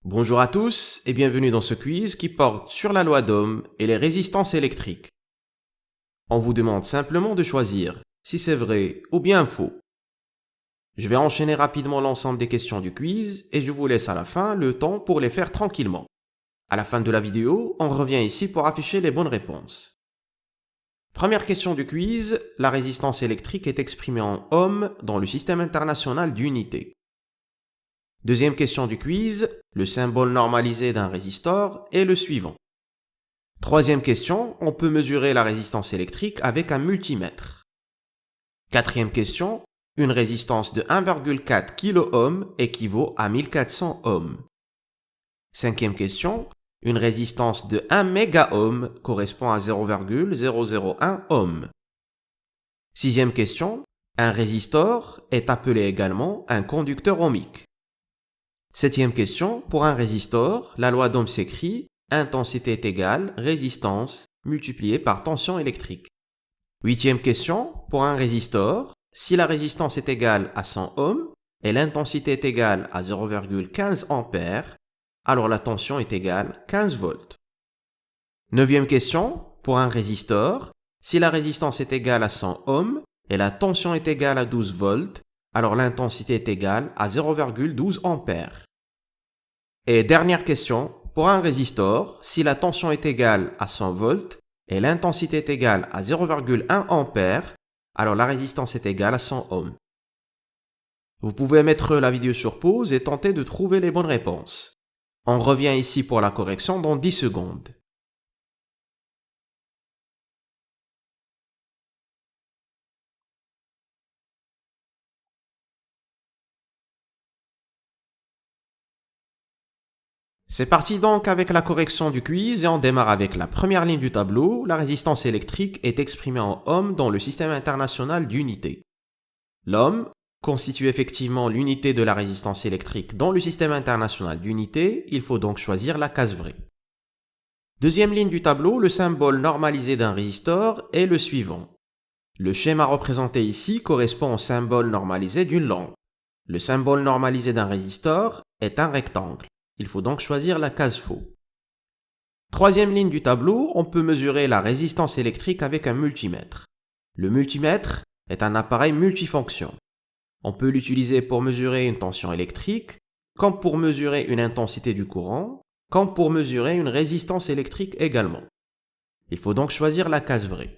Bonjour à tous et bienvenue dans ce quiz qui porte sur la loi d'Ohm et les résistances électriques. On vous demande simplement de choisir si c'est vrai ou bien faux. Je vais enchaîner rapidement l'ensemble des questions du quiz et je vous laisse à la fin le temps pour les faire tranquillement. À la fin de la vidéo, on revient ici pour afficher les bonnes réponses. Première question du quiz, la résistance électrique est exprimée en ohms dans le système international d'unités. Deuxième question du quiz, le symbole normalisé d'un résistor est le suivant. Troisième question, on peut mesurer la résistance électrique avec un multimètre. Quatrième question, une résistance de 1,4 kΩ équivaut à 1400 ohms. Cinquième question, une résistance de 1 mégaohm correspond à 0,001 ohm. Sixième question, un résistor est appelé également un conducteur ohmique. Septième question, pour un résistor, la loi d'Ohm s'écrit intensité est égale résistance multipliée par tension électrique. Huitième question, pour un résistor, si la résistance est égale à 100 ohms et l'intensité est égale à 0,15 ampères, alors la tension est égale 15 volts. Neuvième question, pour un résistor, si la résistance est égale à 100 ohms et la tension est égale à 12 volts, alors l'intensité est égale à 0,12 ampères. Et dernière question, pour un résistor, si la tension est égale à 100 volts et l'intensité est égale à 0,1 ampère, alors la résistance est égale à 100 ohms. Vous pouvez mettre la vidéo sur pause et tenter de trouver les bonnes réponses. On revient ici pour la correction dans 10 secondes. C'est parti donc avec la correction du quiz et on démarre avec la première ligne du tableau. La résistance électrique est exprimée en ohms dans le système international d'unités. L'ohm constitue effectivement l'unité de la résistance électrique dans le système international d'unités, il faut donc choisir la case vraie. Deuxième ligne du tableau, le symbole normalisé d'un résistor est le suivant. Le schéma représenté ici correspond au symbole normalisé d'une lampe. Le symbole normalisé d'un résistor est un rectangle. Il faut donc choisir la case faux. Troisième ligne du tableau, on peut mesurer la résistance électrique avec un multimètre. Le multimètre est un appareil multifonction. On peut l'utiliser pour mesurer une tension électrique, comme pour mesurer une intensité du courant, comme pour mesurer une résistance électrique également. Il faut donc choisir la case vraie.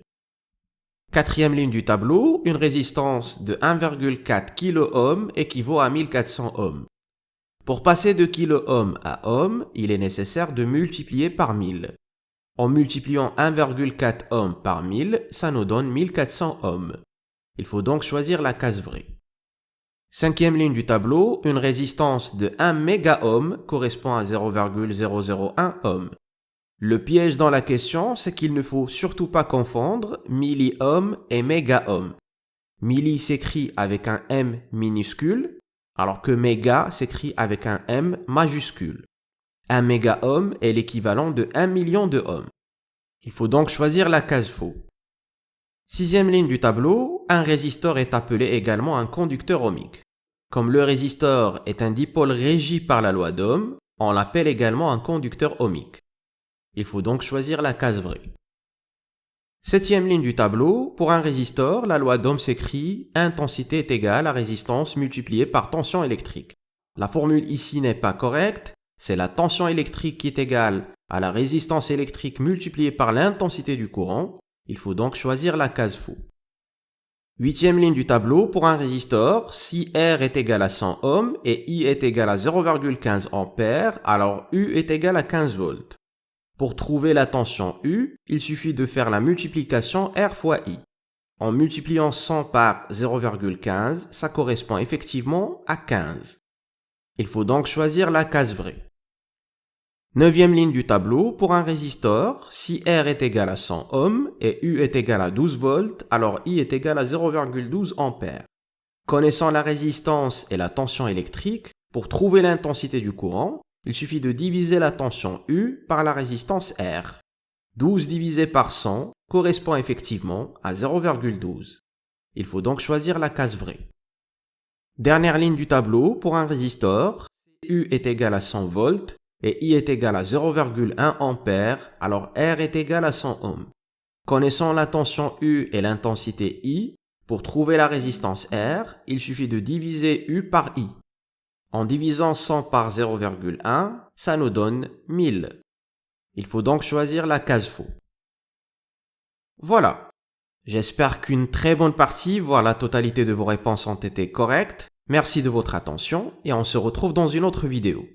Quatrième ligne du tableau, une résistance de 1,4 kΩ équivaut à 1400 ohms. Pour passer de kΩ à ohm, il est nécessaire de multiplier par 1000. En multipliant 1,4 ohm par 1000, ça nous donne 1400 ohms. Il faut donc choisir la case vraie. Cinquième ligne du tableau, une résistance de 1 mégaohm correspond à 0,001 ohm. Le piège dans la question, c'est qu'il ne faut surtout pas confondre milliohm et mégaohm. Milli s'écrit avec un M minuscule, alors que méga s'écrit avec un M majuscule. 1 mégaohm est l'équivalent de 1 million de ohms. Il faut donc choisir la case faux. Sixième ligne du tableau, un résistor est appelé également un conducteur ohmique. Comme le résistor est un dipôle régi par la loi d'Ohm, on l'appelle également un conducteur ohmique. Il faut donc choisir la case vraie. Septième ligne du tableau, pour un résistor, la loi d'Ohm s'écrit intensité est égale à résistance multipliée par tension électrique. La formule ici n'est pas correcte, c'est la tension électrique qui est égale à la résistance électrique multipliée par l'intensité du courant. Il faut donc choisir la case faux. Huitième ligne du tableau, pour un résistor, si R est égal à 100 ohms et I est égal à 0,15 ampères, alors U est égal à 15 volts. Pour trouver la tension U, il suffit de faire la multiplication R fois I. En multipliant 100 par 0,15, ça correspond effectivement à 15. Il faut donc choisir la case vraie. Neuvième ligne du tableau, pour un résistor, si R est égal à 100 ohms et U est égal à 12 volts, alors I est égal à 0,12 ampères. Connaissant la résistance et la tension électrique, pour trouver l'intensité du courant, il suffit de diviser la tension U par la résistance R. 12 divisé par 100 correspond effectivement à 0,12. Il faut donc choisir la case vraie. Dernière ligne du tableau, pour un résistor, U est égal à 100 volts et I est égal à 0,1 ampère, alors R est égal à 100 ohms. Connaissant la tension U et l'intensité I, pour trouver la résistance R, il suffit de diviser U par I. En divisant 100 par 0,1, ça nous donne 1000. Il faut donc choisir la case faux. Voilà. J'espère qu'une très bonne partie, voire la totalité de vos réponses ont été correctes. Merci de votre attention et on se retrouve dans une autre vidéo.